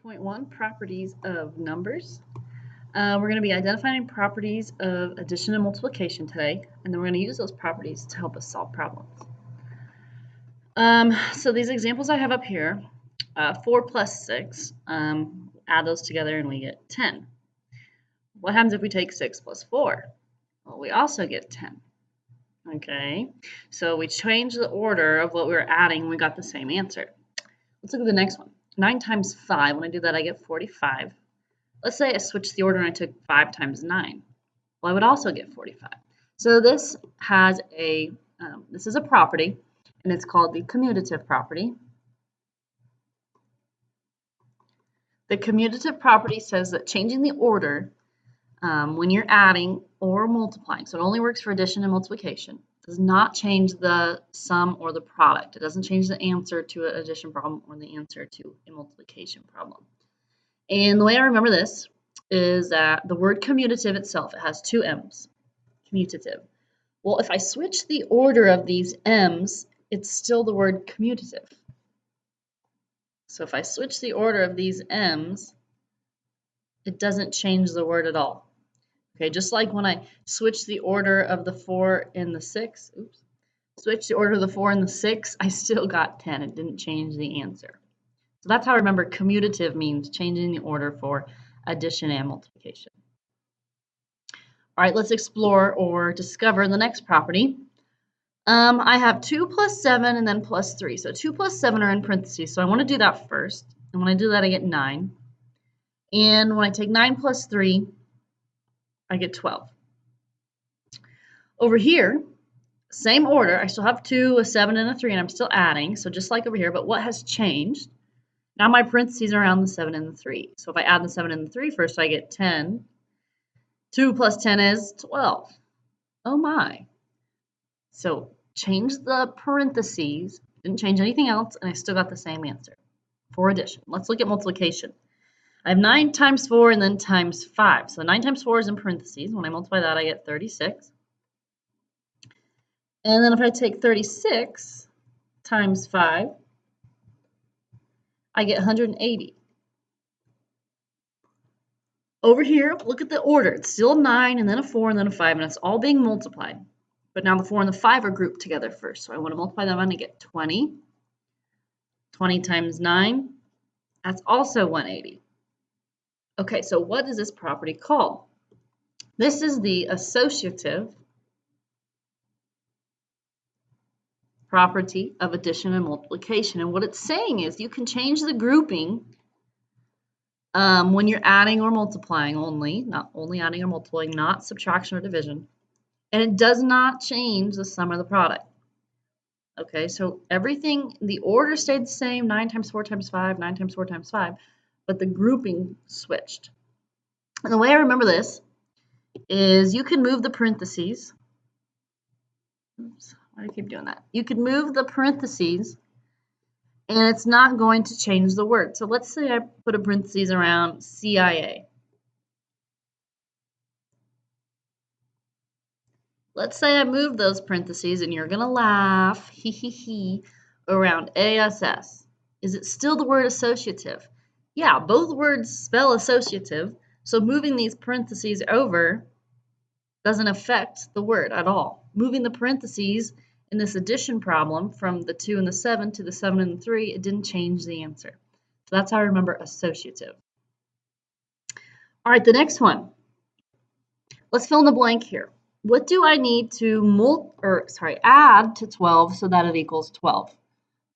2.1 Properties of Numbers. We're going to be identifying properties of addition and multiplication today, and then we're going to use those properties to help us solve problems. So these examples I have up here, 4 plus 6, add those together and we get 10. What happens if we take 6 plus 4? Well, we also get 10. Okay, so we change the order of what we were adding and we got the same answer. Let's look at the next one. 9 times 5, when I do that I get 45. Let's say I switched the order and I took 5 times 9. Well, I would also get 45. So this has this is a property, and it's called the commutative property. The commutative property says that changing the order when you're adding or multiplying, so it only works for addition and multiplication, does not change the sum or the product. It doesn't change the answer to an addition problem or the answer to a multiplication problem. And the way I remember this is that the word commutative itself, it has two M's, commutative. Well, if I switch the order of these M's, it's still the word commutative. So if I switch the order of these M's, it doesn't change the word at all. Okay, just like when I switch the order of the 4 and the 6, switch the order of the 4 and the 6, I still got 10. It didn't change the answer. So that's how I remember commutative means changing the order for addition and multiplication. All right, let's explore or discover the next property. I have 2 plus 7 and then plus 3. So 2 plus 7 are in parentheses, so I want to do that first. And when I do that, I get 9. And when I take 9 plus 3, I get 12. Over here, same order. I still have 2, a 7, and a 3, and I'm still adding. So just like over here, but what has changed? Now my parentheses are around the 7 and the 3. So if I add the 7 and the 3 first, I get 10. 2 plus 10 is 12. Oh my. So change the parentheses, didn't change anything else, and I still got the same answer for addition. Let's look at multiplication. I have 9 times 4 and then times 5. So 9 times 4 is in parentheses. When I multiply that, I get 36. And then if I take 36 times 5, I get 180. Over here, look at the order. It's still a 9 and then a 4 and then a 5, and it's all being multiplied. But now the 4 and the 5 are grouped together first. So I want to multiply them and I get 20. 20 times 9, that's also 180. Okay, so what is this property called? This is the associative property of addition and multiplication. And what it's saying is you can change the grouping when you're adding or multiplying only, not only adding or multiplying, not subtraction or division. And it does not change the sum or the product. Okay, so everything, the order stayed the same, 9 times 4 times 5, 9 times 4 times 5, but the grouping switched. And the way I remember this is you can move the parentheses. Oops, why do I keep doing that? You can move the parentheses and it's not going to change the word. So let's say I put a parentheses around CIA. Let's say I move those parentheses, and you're going to laugh, hee hee hee, around ASS. Is it still the word associative? Yeah, both words spell associative, so moving these parentheses over doesn't affect the word at all. Moving the parentheses in this addition problem from the 2 and the 7 to the 7 and the 3, it didn't change the answer. So that's how I remember associative. All right, the next one. Let's fill in the blank here. What do I need to add to 12 so that it equals 12?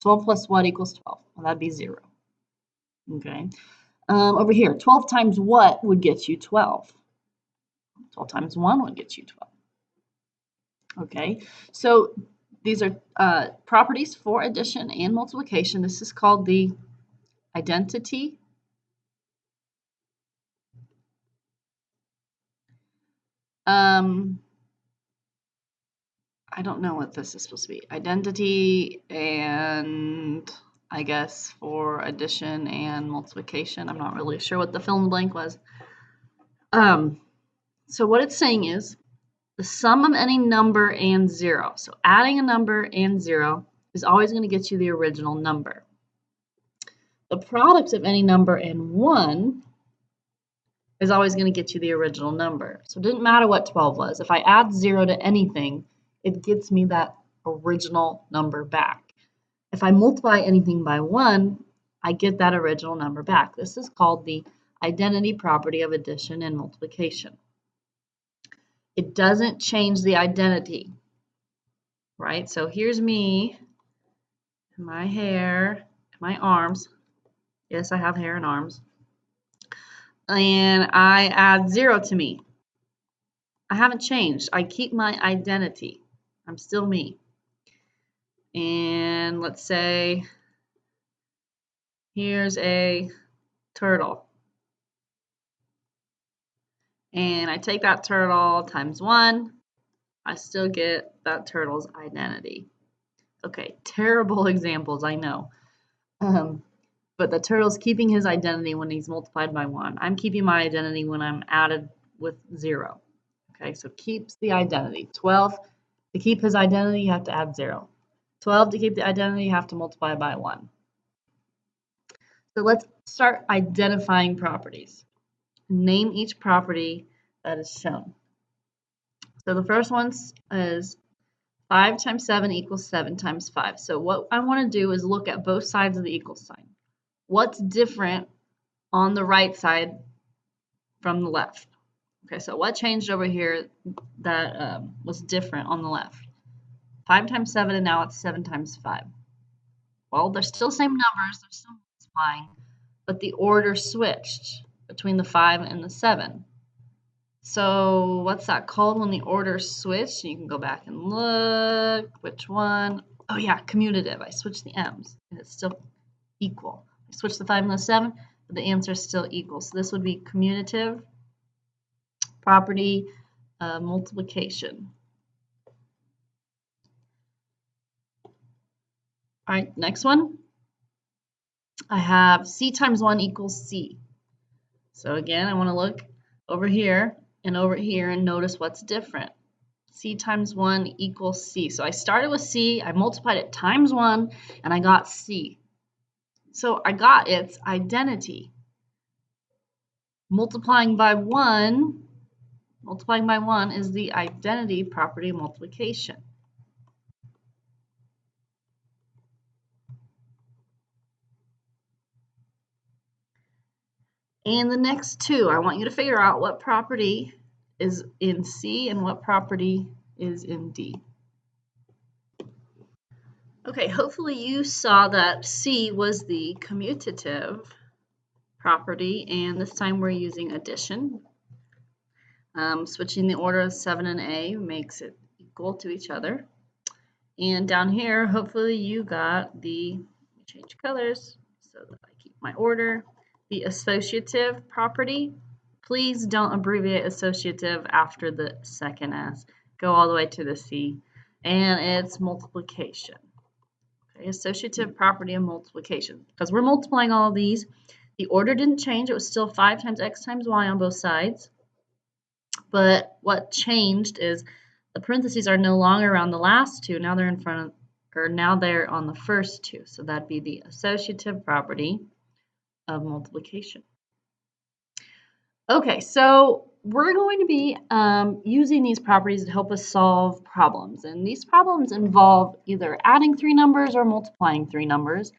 12 plus what equals 12? Well, that'd be 0. Okay. Over here, 12 times what would get you 12? 12 times 1 would get you 12. Okay, so these are properties for addition and multiplication. This is called the identity I don't know what this is supposed to be. Identity and I guess for addition and multiplication. I'm not really sure what the fill in the blank was. So what it's saying is the sum of any number and 0. So adding a number and 0 is always going to get you the original number. the product of any number and 1 is always going to get you the original number. So it didn't matter what 12 was. If I add 0 to anything, it gets me that original number back. If I multiply anything by 1, I get that original number back. This is called the identity property of addition and multiplication. It doesn't change the identity, right? So here's me, my hair, my arms. Yes, I have hair and arms. And I add 0 to me. I haven't changed. I keep my identity. I'm still me. And let's say here's a turtle. And I take that turtle times 1. I still get that turtle's identity. Okay, terrible examples, I know. But the turtle's keeping his identity when he's multiplied by 1. I'm keeping my identity when I'm added with 0. Okay, so keeps the identity. 12, to keep his identity, you have to add 0. 12, to keep the identity, you have to multiply by 1. So let's start identifying properties. Name each property that is shown. So the first one is 5 times 7 equals 7 times 5. So what I want to do is look at both sides of the equal sign. What's different on the right side from the left? Okay, so what changed over here that was different on the left? 5 times 7 and now it's 7 times 5. Well, they're still the same numbers, they're still multiplying, but the order switched between the 5 and the 7. So what's that called when the order switched? You can go back and look. Which one? Oh yeah, commutative. I switched the m's and it's still equal. I switched the 5 and the 7, but the answer is still equal. So this would be commutative property multiplication. All right, next one. I have c times 1 equals c. So again, I want to look over here and notice what's different. C times 1 equals c. So I started with c, I multiplied it times 1, and I got c. So I got its identity. Multiplying by 1 is the identity property multiplication. And the next two, I want you to figure out what property is in C and what property is in D. Okay, hopefully you saw that C was the commutative property, and this time we're using addition. Switching the order of 7 and A makes it equal to each other. And down here, hopefully you got the, change colors so that I keep my order, the associative property. Please don't abbreviate associative after the second S. Go all the way to the C. And it's multiplication. Okay, associative property of multiplication. Because we're multiplying all of these, the order didn't change. It was still 5 times x times y on both sides. But what changed is the parentheses are no longer around the last two. Now they're in front of, or now they're on the first two. So that'd be the associative property of multiplication. Okay, so we're going to be using these properties to help us solve problems. And these problems involve either adding 3 numbers or multiplying 3 numbers.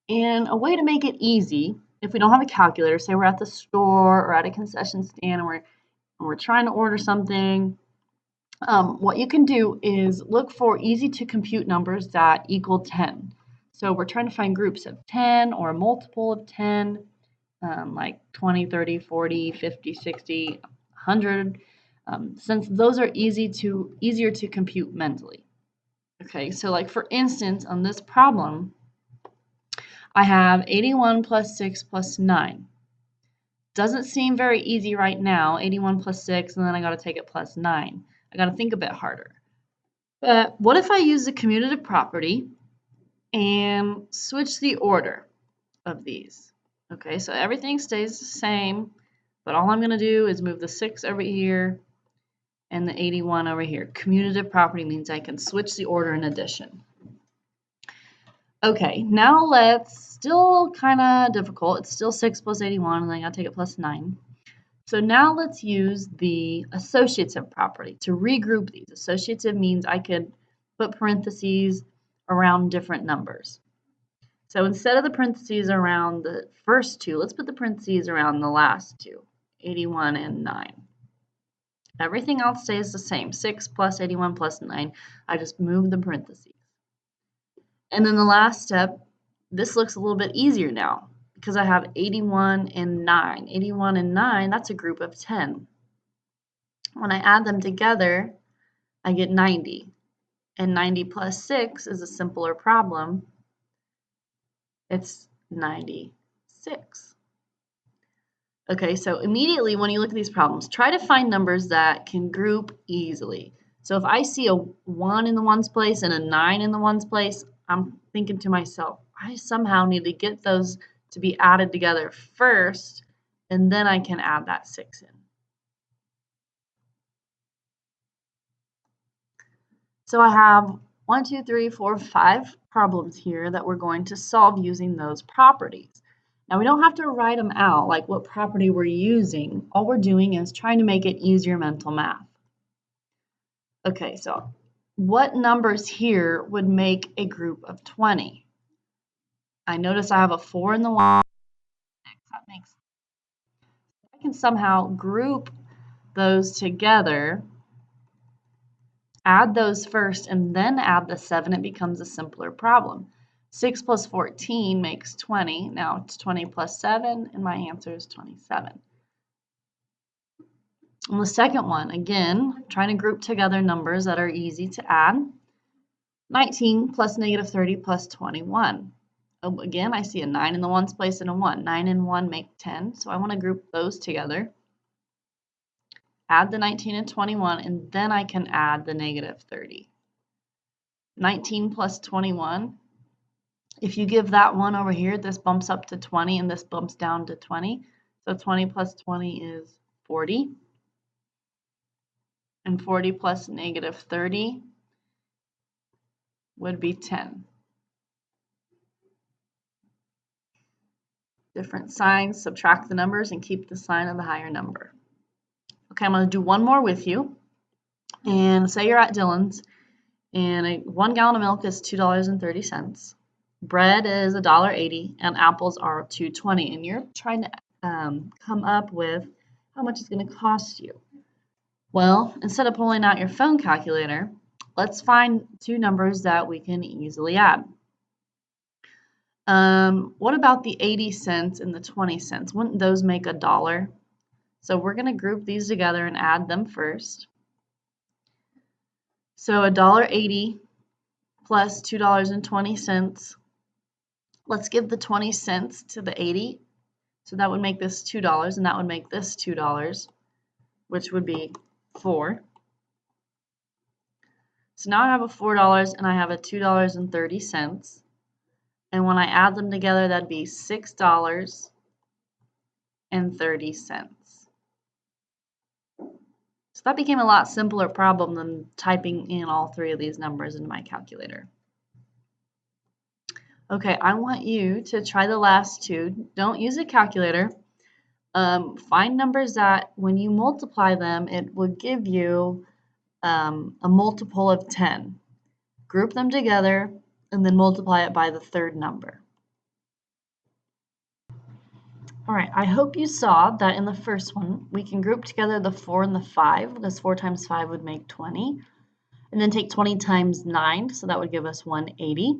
And a way to make it easy, if we don't have a calculator, say we're at the store or at a concession stand and we're trying to order something, what you can do is look for easy to compute numbers that equal 10. So we're trying to find groups of 10 or a multiple of 10, like 20, 30, 40, 50, 60, 100, since those are easier to compute mentally. Okay, so like for instance, on this problem, I have 81 plus 6 plus 9. Doesn't seem very easy right now, 81 plus 6, and then I got to take it plus 9. I got to think a bit harder. But what if I use the commutative property and switch the order of these? Okay, so everything stays the same, but all I'm going to do is move the 6 over here and the 81 over here. Commutative property means I can switch the order in addition. Okay, now let's, still kind of difficult. It's still 6 plus 81, and then I gotta take it plus 9. So now let's use the associative property to regroup these. Associative means I could put parentheses around different numbers. So instead of the parentheses around the first two, let's put the parentheses around the last two, 81 and 9. Everything else stays the same, 6 plus 81 plus 9. I just move the parentheses. And then the last step, this looks a little bit easier now because I have 81 and 9. 81 and 9, that's a group of 10. When I add them together, I get 90. And 90 plus 6 is a simpler problem. It's 96. Okay, so immediately when you look at these problems, try to find numbers that can group easily. So if I see a 1 in the ones place and a 9 in the ones place, I'm thinking to myself, I somehow need to get those to be added together first, and then I can add that 6 in. So I have 1, 2, 3, 4, 5 problems here that we're going to solve using those properties. Now we don't have to write them out like what property we're using. All we're doing is trying to make it easier mental math. Okay, so what numbers here would make a group of 20? I notice I have a 4 in the one. That makes, I can somehow group those together, add those first, and then add the 7. It becomes a simpler problem. 6 plus 14 makes 20. Now it's 20 plus 7, and my answer is 27. On the second one, again, trying to group together numbers that are easy to add. 19 plus negative 30 plus 21. Oh, again, I see a 9 in the ones place and a 1. 9 and 1 make 10, so I want to group those together. Add the 19 and 21, and then I can add the negative 30. 19 plus 21. If you give that one over here, this bumps up to 20, and this bumps down to 20. So 20 plus 20 is 40. And 40 plus negative 30 would be 10. Different signs, subtract the numbers, and keep the sign of the higher number. Okay, I'm going to do one more with you. And say you're at Dillon's, and 1 gallon of milk is $2.30. Bread is $1.80, and apples are $2.20. And you're trying to come up with how much it's going to cost you. Well, instead of pulling out your phone calculator, let's find two numbers that we can easily add. What about the 80 cents and the 20 cents? Wouldn't those make $1? So we're going to group these together and add them first. So $1.80 plus $2.20. Let's give the 20 cents to the 80. So that would make this $2, and that would make this $2, which would be 4. So now I have a $4 and I have a $2.30. And when I add them together, that'd be $6.30. So that became a lot simpler problem than typing in all three of these numbers into my calculator. Okay, I want you to try the last two. Don't use a calculator. Find numbers that when you multiply them, it would give you a multiple of 10. Group them together and then multiply it by the third number. All right, I hope you saw that in the first one, we can group together the 4 and the 5, because 4 times 5 would make 20. And then take 20 times 9, so that would give us 180.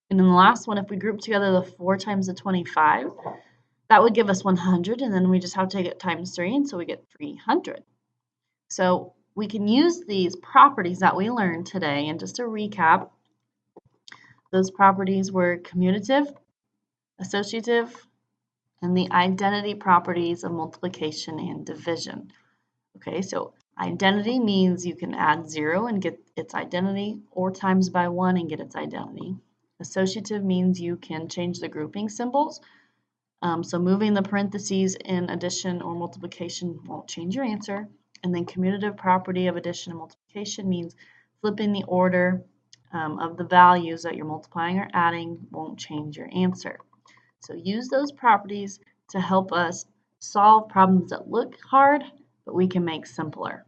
And in the last one, if we group together the 4 times the 25, that would give us 100, and then we just have to take it times 3, and so we get 300. So we can use these properties that we learned today, and just to recap, those properties were commutative, associative, and the identity properties of multiplication and division. Okay, so identity means you can add 0 and get its identity, or times by 1 and get its identity. Associative means you can change the grouping symbols. So moving the parentheses in addition or multiplication won't change your answer. And then commutative property of addition and multiplication means flipping the order of the values that you're multiplying or adding won't change your answer. So use those properties to help us solve problems that look hard, but we can make simpler.